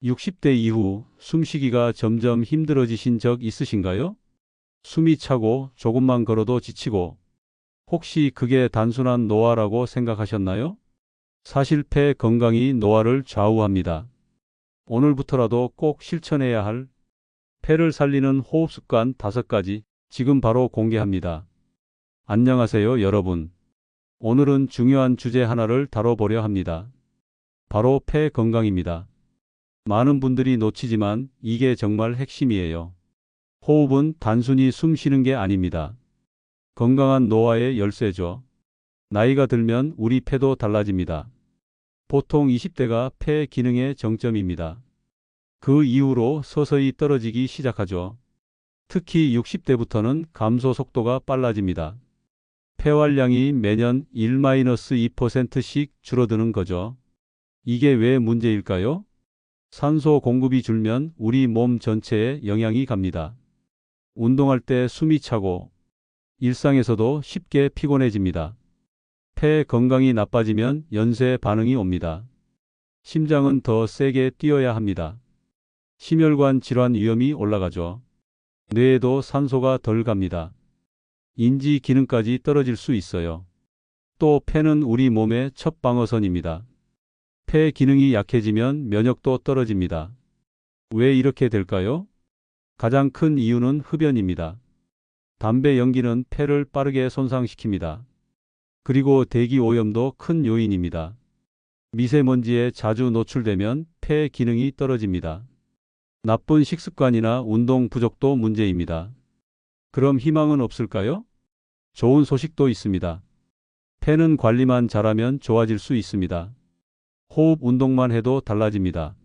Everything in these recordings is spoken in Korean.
60대 이후 숨쉬기가 점점 힘들어지신 적 있으신가요? 숨이 차고 조금만 걸어도 지치고 혹시 그게 단순한 노화라고 생각하셨나요? 사실 폐 건강이 노화를 좌우합니다. 오늘부터라도 꼭 실천해야 할 폐를 살리는 호흡 습관 5가지 지금 바로 공개합니다. 안녕하세요, 여러분. 오늘은 중요한 주제 하나를 다뤄보려 합니다. 바로 폐 건강입니다. 많은 분들이 놓치지만 이게 정말 핵심이에요. 호흡은 단순히 숨 쉬는 게 아닙니다. 건강한 노화의 열쇠죠. 나이가 들면 우리 폐도 달라집니다. 보통 20대가 폐 기능의 정점입니다. 그 이후로 서서히 떨어지기 시작하죠. 특히 60대부터는 감소 속도가 빨라집니다. 폐활량이 매년 1-2%씩 줄어드는 거죠. 이게 왜 문제일까요? 산소 공급이 줄면 우리 몸 전체에 영향이 갑니다. 운동할 때 숨이 차고 일상에서도 쉽게 피곤해집니다. 폐 건강이 나빠지면 연쇄 반응이 옵니다. 심장은 더 세게 뛰어야 합니다. 심혈관 질환 위험이 올라가죠. 뇌에도 산소가 덜 갑니다. 인지 기능까지 떨어질 수 있어요. 또 폐는 우리 몸의 첫 방어선입니다. 폐 기능이 약해지면 면역도 떨어집니다. 왜 이렇게 될까요? 가장 큰 이유는 흡연입니다. 담배 연기는 폐를 빠르게 손상시킵니다. 그리고 대기 오염도 큰 요인입니다. 미세먼지에 자주 노출되면 폐 기능이 떨어집니다. 나쁜 식습관이나 운동 부족도 문제입니다. 그럼 희망은 없을까요? 좋은 소식도 있습니다. 폐는 관리만 잘하면 좋아질 수 있습니다. 호흡 운동만 해도 달라집니다.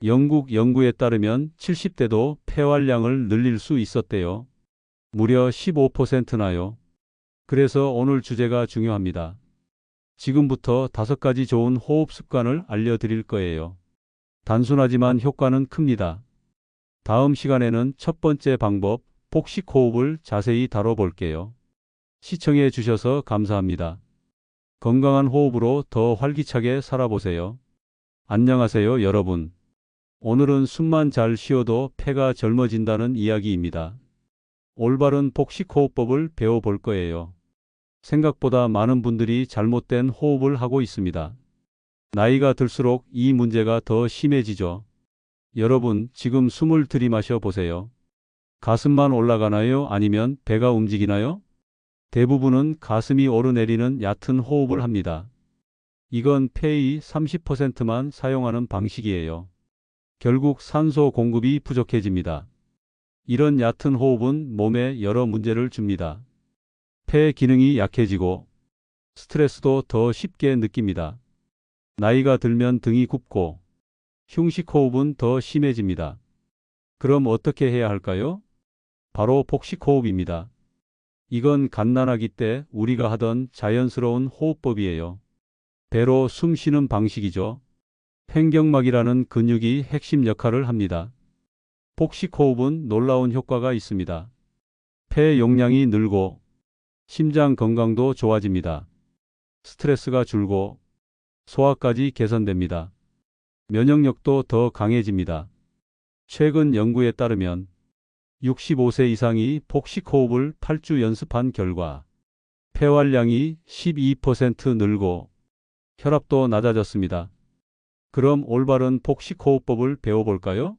영국 연구에 따르면 70대도 폐활량을 늘릴 수 있었대요. 무려 15%나요. 그래서 오늘 주제가 중요합니다. 지금부터 5가지 좋은 호흡 습관을 알려드릴 거예요. 단순하지만 효과는 큽니다. 다음 시간에는 첫 번째 방법, 복식 호흡을 자세히 다뤄볼게요. 시청해 주셔서 감사합니다. 건강한 호흡으로 더 활기차게 살아보세요. 안녕하세요, 여러분. 오늘은 숨만 잘 쉬어도 폐가 젊어진다는 이야기입니다. 올바른 복식 호흡법을 배워볼 거예요. 생각보다 많은 분들이 잘못된 호흡을 하고 있습니다. 나이가 들수록 이 문제가 더 심해지죠. 여러분, 지금 숨을 들이마셔 보세요. 가슴만 올라가나요? 아니면 배가 움직이나요? 대부분은 가슴이 오르내리는 얕은 호흡을 합니다. 이건 폐의 30%만 사용하는 방식이에요. 결국 산소 공급이 부족해집니다. 이런 얕은 호흡은 몸에 여러 문제를 줍니다. 폐 기능이 약해지고 스트레스도 더 쉽게 느낍니다. 나이가 들면 등이 굽고 흉식 호흡은 더 심해집니다. 그럼 어떻게 해야 할까요? 바로 복식 호흡입니다. 이건 갓난아기 때 우리가 하던 자연스러운 호흡법이에요. 배로 숨 쉬는 방식이죠. 횡격막이라는 근육이 핵심 역할을 합니다. 복식 호흡은 놀라운 효과가 있습니다. 폐 용량이 늘고 심장 건강도 좋아집니다. 스트레스가 줄고 소화까지 개선됩니다. 면역력도 더 강해집니다. 최근 연구에 따르면 65세 이상이 복식 호흡을 8주 연습한 결과 폐활량이 12% 늘고 혈압도 낮아졌습니다. 그럼 올바른 복식 호흡법을 배워볼까요?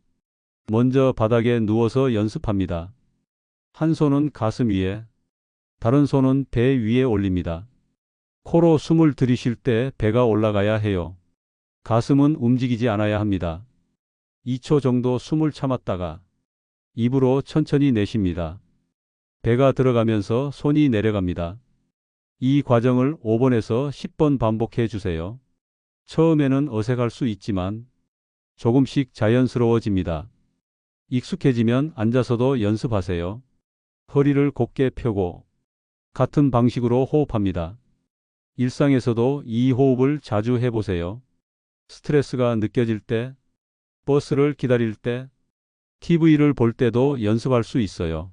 먼저 바닥에 누워서 연습합니다. 한 손은 가슴 위에, 다른 손은 배 위에 올립니다. 코로 숨을 들이쉴 때 배가 올라가야 해요. 가슴은 움직이지 않아야 합니다. 2초 정도 숨을 참았다가 입으로 천천히 내쉽니다. 배가 들어가면서 손이 내려갑니다. 이 과정을 5번에서 10번 반복해 주세요. 처음에는 어색할 수 있지만 조금씩 자연스러워집니다. 익숙해지면 앉아서도 연습하세요. 허리를 곧게 펴고 같은 방식으로 호흡합니다. 일상에서도 이 호흡을 자주 해보세요. 스트레스가 느껴질 때, 버스를 기다릴 때, TV를 볼 때도 연습할 수 있어요.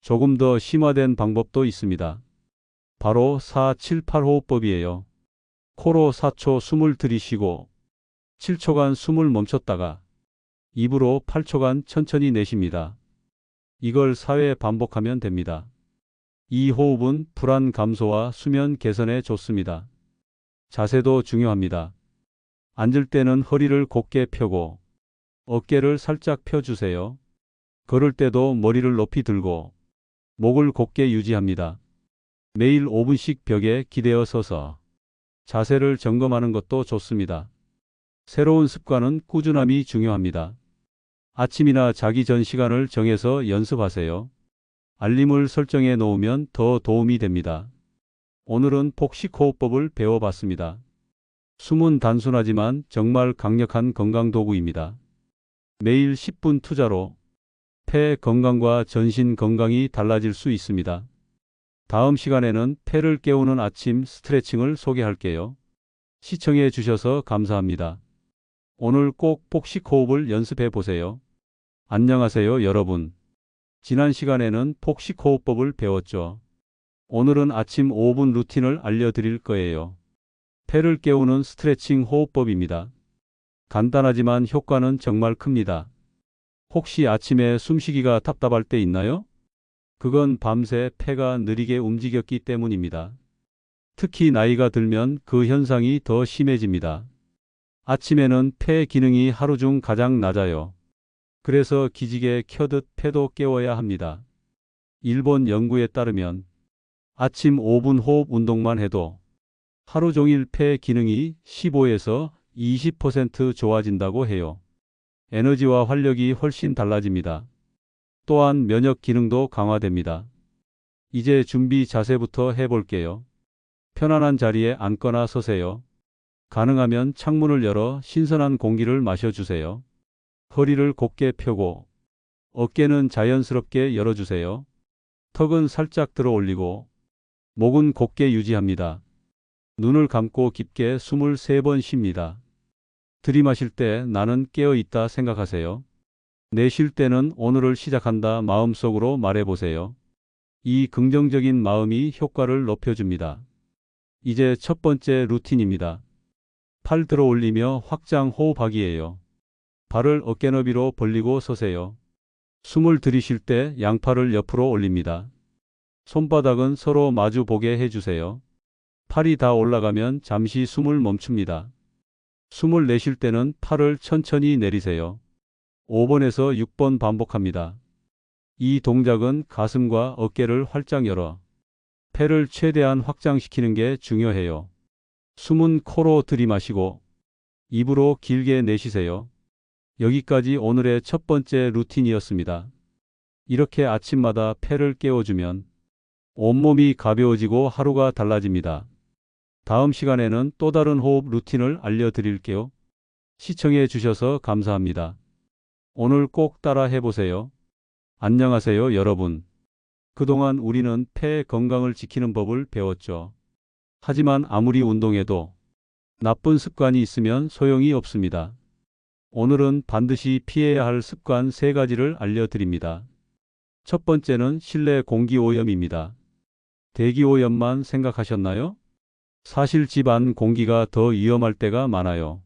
조금 더 심화된 방법도 있습니다. 바로 4-7-8 호흡법이에요. 코로 4초 숨을 들이쉬고 7초간 숨을 멈췄다가 입으로 8초간 천천히 내쉽니다. 이걸 4회 반복하면 됩니다. 이 호흡은 불안 감소와 수면 개선에 좋습니다. 자세도 중요합니다. 앉을 때는 허리를 곧게 펴고 어깨를 살짝 펴주세요. 걸을 때도 머리를 높이 들고 목을 곧게 유지합니다. 매일 5분씩 벽에 기대어 서서 자세를 점검하는 것도 좋습니다. 새로운 습관은 꾸준함이 중요합니다. 아침이나 자기 전 시간을 정해서 연습하세요. 알림을 설정해 놓으면 더 도움이 됩니다. 오늘은 복식호흡법을 배워봤습니다. 숨은 단순하지만 정말 강력한 건강 도구입니다. 매일 10분 투자로 폐 건강과 전신 건강이 달라질 수 있습니다. 다음 시간에는 폐를 깨우는 아침 스트레칭을 소개할게요. 시청해 주셔서 감사합니다. 오늘 꼭 복식호흡을 연습해 보세요. 안녕하세요, 여러분. 지난 시간에는 복식호흡법을 배웠죠. 오늘은 아침 5분 루틴을 알려드릴 거예요. 폐를 깨우는 스트레칭 호흡법입니다. 간단하지만 효과는 정말 큽니다. 혹시 아침에 숨쉬기가 답답할 때 있나요? 그건 밤새 폐가 느리게 움직였기 때문입니다. 특히 나이가 들면 그 현상이 더 심해집니다. 아침에는 폐 기능이 하루 중 가장 낮아요. 그래서 기지개 켜듯 폐도 깨워야 합니다. 일본 연구에 따르면 아침 5분 호흡 운동만 해도 하루 종일 폐 기능이 15에서 20% 좋아진다고 해요. 에너지와 활력이 훨씬 달라집니다. 또한 면역 기능도 강화됩니다. 이제 준비 자세부터 해볼게요. 편안한 자리에 앉거나 서세요. 가능하면 창문을 열어 신선한 공기를 마셔주세요. 허리를 곧게 펴고 어깨는 자연스럽게 열어주세요. 턱은 살짝 들어 올리고 목은 곧게 유지합니다. 눈을 감고 깊게 숨을 3번 쉽니다. 들이마실 때 나는 깨어 있다 생각하세요. 내쉴 때는 오늘을 시작한다 마음속으로 말해보세요. 이 긍정적인 마음이 효과를 높여줍니다. 이제 첫 번째 루틴입니다. 팔 들어 올리며 확장 호흡하기예요. 발을 어깨 너비로 벌리고 서세요. 숨을 들이쉴 때 양팔을 옆으로 올립니다. 손바닥은 서로 마주 보게 해주세요. 팔이 다 올라가면 잠시 숨을 멈춥니다. 숨을 내쉴 때는 팔을 천천히 내리세요. 5번에서 6번 반복합니다. 이 동작은 가슴과 어깨를 활짝 열어 폐를 최대한 확장시키는 게 중요해요. 숨은 코로 들이마시고 입으로 길게 내쉬세요. 여기까지 오늘의 첫 번째 루틴이었습니다. 이렇게 아침마다 폐를 깨워주면 온몸이 가벼워지고 하루가 달라집니다. 다음 시간에는 또 다른 호흡 루틴을 알려드릴게요. 시청해 주셔서 감사합니다. 오늘 꼭 따라 해보세요. 안녕하세요, 여러분. 그동안 우리는 폐 건강을 지키는 법을 배웠죠. 하지만 아무리 운동해도 나쁜 습관이 있으면 소용이 없습니다. 오늘은 반드시 피해야 할 습관 3가지를 알려드립니다. 첫 번째는 실내 공기 오염입니다. 대기 오염만 생각하셨나요? 사실 집 안 공기가 더 위험할 때가 많아요.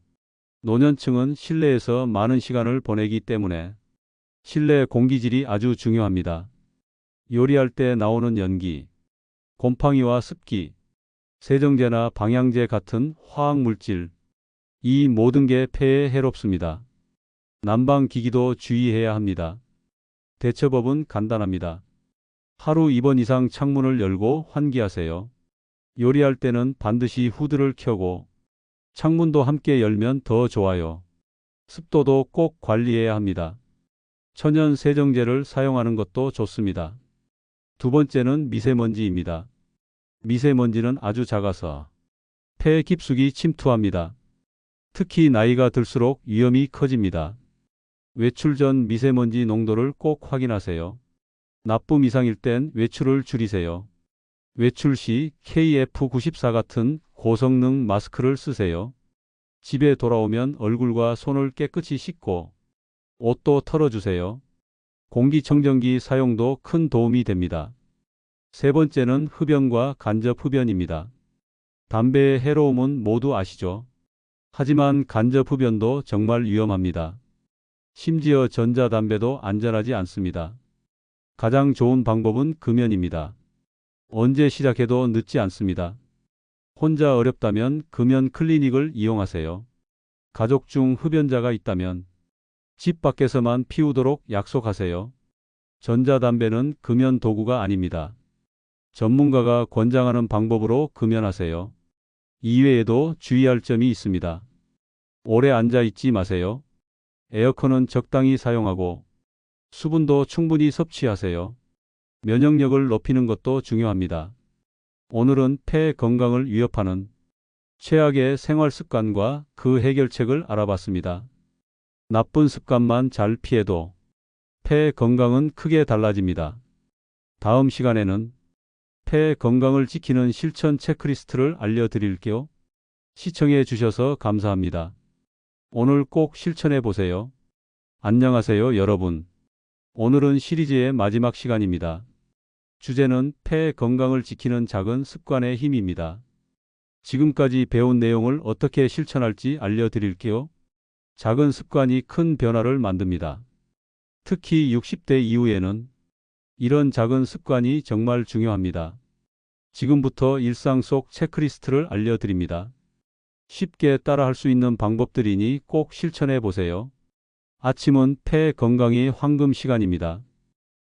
노년층은 실내에서 많은 시간을 보내기 때문에 실내 공기질이 아주 중요합니다. 요리할 때 나오는 연기, 곰팡이와 습기, 세정제나 방향제 같은 화학물질, 이 모든 게 폐에 해롭습니다. 난방기기도 주의해야 합니다. 대처법은 간단합니다. 하루 2번 이상 창문을 열고 환기하세요. 요리할 때는 반드시 후드를 켜고 창문도 함께 열면 더 좋아요. 습도도 꼭 관리해야 합니다. 천연 세정제를 사용하는 것도 좋습니다. 두 번째는 미세먼지입니다. 미세먼지는 아주 작아서 폐 깊숙이 침투합니다. 특히 나이가 들수록 위험이 커집니다. 외출 전 미세먼지 농도를 꼭 확인하세요. 나쁨 이상일 땐 외출을 줄이세요. 외출 시 KF94 같은 고성능 마스크를 쓰세요. 집에 돌아오면 얼굴과 손을 깨끗이 씻고 옷도 털어주세요. 공기청정기 사용도 큰 도움이 됩니다. 세 번째는 흡연과 간접 흡연입니다. 담배의 해로움은 모두 아시죠? 하지만 간접 흡연도 정말 위험합니다. 심지어 전자담배도 안전하지 않습니다. 가장 좋은 방법은 금연입니다. 언제 시작해도 늦지 않습니다. 혼자 어렵다면 금연 클리닉을 이용하세요. 가족 중 흡연자가 있다면 집 밖에서만 피우도록 약속하세요. 전자담배는 금연 도구가 아닙니다. 전문가가 권장하는 방법으로 금연하세요. 이외에도 주의할 점이 있습니다. 오래 앉아 있지 마세요. 에어컨은 적당히 사용하고 수분도 충분히 섭취하세요. 면역력을 높이는 것도 중요합니다. 오늘은 폐 건강을 위협하는 최악의 생활 습관과 그 해결책을 알아봤습니다. 나쁜 습관만 잘 피해도 폐 건강은 크게 달라집니다. 다음 시간에는 폐 건강을 지키는 실천 체크리스트를 알려드릴게요. 시청해 주셔서 감사합니다. 오늘 꼭 실천해 보세요. 안녕하세요, 여러분. 오늘은 시리즈의 마지막 시간입니다. 주제는 폐 건강을 지키는 작은 습관의 힘입니다. 지금까지 배운 내용을 어떻게 실천할지 알려드릴게요. 작은 습관이 큰 변화를 만듭니다. 특히 60대 이후에는 이런 작은 습관이 정말 중요합니다. 지금부터 일상 속 체크리스트를 알려드립니다. 쉽게 따라할 수 있는 방법들이니 꼭 실천해 보세요. 아침은 폐 건강의 황금 시간입니다.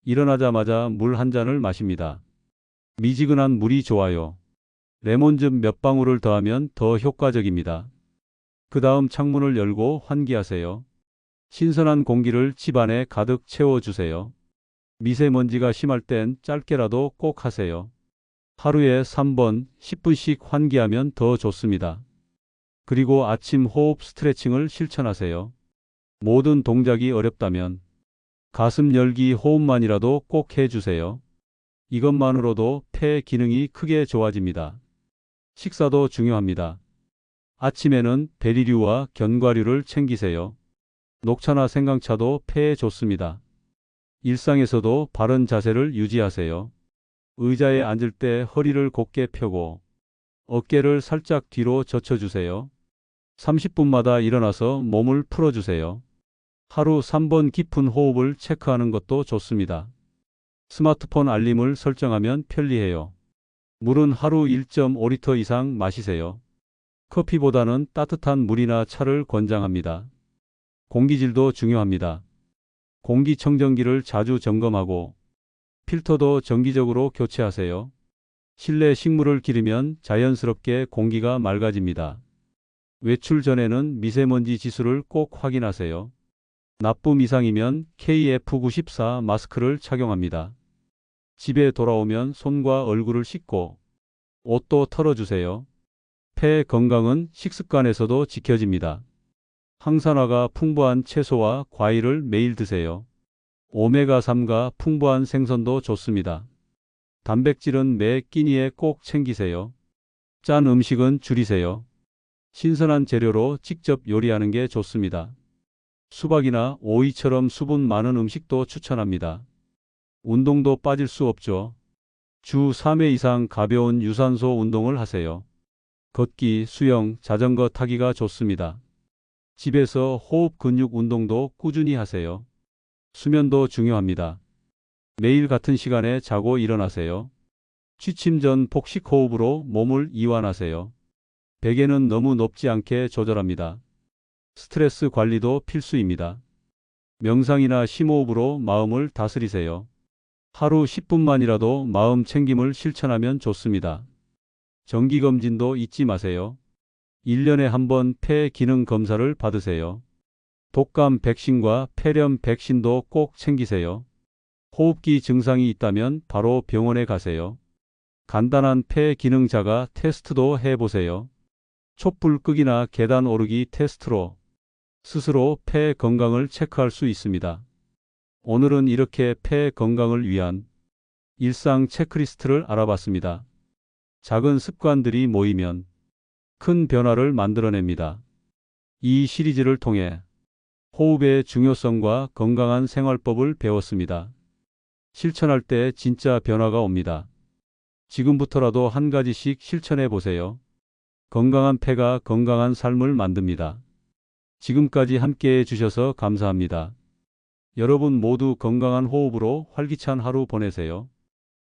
일어나자마자 물 한 잔을 마십니다. 미지근한 물이 좋아요. 레몬즙 몇 방울을 더하면 더 효과적입니다. 그 다음 창문을 열고 환기하세요. 신선한 공기를 집안에 가득 채워주세요. 미세먼지가 심할 땐 짧게라도 꼭 하세요. 하루에 3번 10분씩 환기하면 더 좋습니다. 그리고 아침 호흡 스트레칭을 실천하세요. 모든 동작이 어렵다면 가슴 열기 호흡만이라도 꼭 해주세요. 이것만으로도 폐 기능이 크게 좋아집니다. 식사도 중요합니다. 아침에는 베리류와 견과류를 챙기세요. 녹차나 생강차도 폐에 좋습니다. 일상에서도 바른 자세를 유지하세요. 의자에 앉을 때 허리를 곧게 펴고 어깨를 살짝 뒤로 젖혀주세요. 30분마다 일어나서 몸을 풀어주세요. 하루 3번 깊은 호흡을 체크하는 것도 좋습니다. 스마트폰 알림을 설정하면 편리해요. 물은 하루 1.5리터 이상 마시세요. 커피보다는 따뜻한 물이나 차를 권장합니다. 공기질도 중요합니다. 공기청정기를 자주 점검하고 필터도 정기적으로 교체하세요. 실내 식물을 기르면 자연스럽게 공기가 맑아집니다. 외출 전에는 미세먼지 지수를 꼭 확인하세요. 나쁨 이상이면 KF94 마스크를 착용합니다. 집에 돌아오면 손과 얼굴을 씻고 옷도 털어주세요. 폐 건강은 식습관에서도 지켜집니다. 항산화가 풍부한 채소와 과일을 매일 드세요. 오메가3가 풍부한 생선도 좋습니다. 단백질은 매 끼니에 꼭 챙기세요. 짠 음식은 줄이세요. 신선한 재료로 직접 요리하는 게 좋습니다. 수박이나 오이처럼 수분 많은 음식도 추천합니다. 운동도 빠질 수 없죠. 주 3회 이상 가벼운 유산소 운동을 하세요. 걷기, 수영, 자전거 타기가 좋습니다. 집에서 호흡 근육 운동도 꾸준히 하세요. 수면도 중요합니다. 매일 같은 시간에 자고 일어나세요. 취침 전 복식 호흡으로 몸을 이완하세요. 베개는 너무 높지 않게 조절합니다. 스트레스 관리도 필수입니다. 명상이나 심호흡으로 마음을 다스리세요. 하루 10분만이라도 마음 챙김을 실천하면 좋습니다. 정기검진도 잊지 마세요. 1년에 한 번 폐 기능 검사를 받으세요. 독감 백신과 폐렴 백신도 꼭 챙기세요. 호흡기 증상이 있다면 바로 병원에 가세요. 간단한 폐 기능 자가 테스트도 해보세요. 촛불 끄기나 계단 오르기 테스트로 스스로 폐 건강을 체크할 수 있습니다. 오늘은 이렇게 폐 건강을 위한 일상 체크리스트를 알아봤습니다. 작은 습관들이 모이면 큰 변화를 만들어냅니다. 이 시리즈를 통해 호흡의 중요성과 건강한 생활법을 배웠습니다. 실천할 때 진짜 변화가 옵니다. 지금부터라도 한 가지씩 실천해 보세요. 건강한 폐가 건강한 삶을 만듭니다. 지금까지 함께 해주셔서 감사합니다. 여러분 모두 건강한 호흡으로 활기찬 하루 보내세요.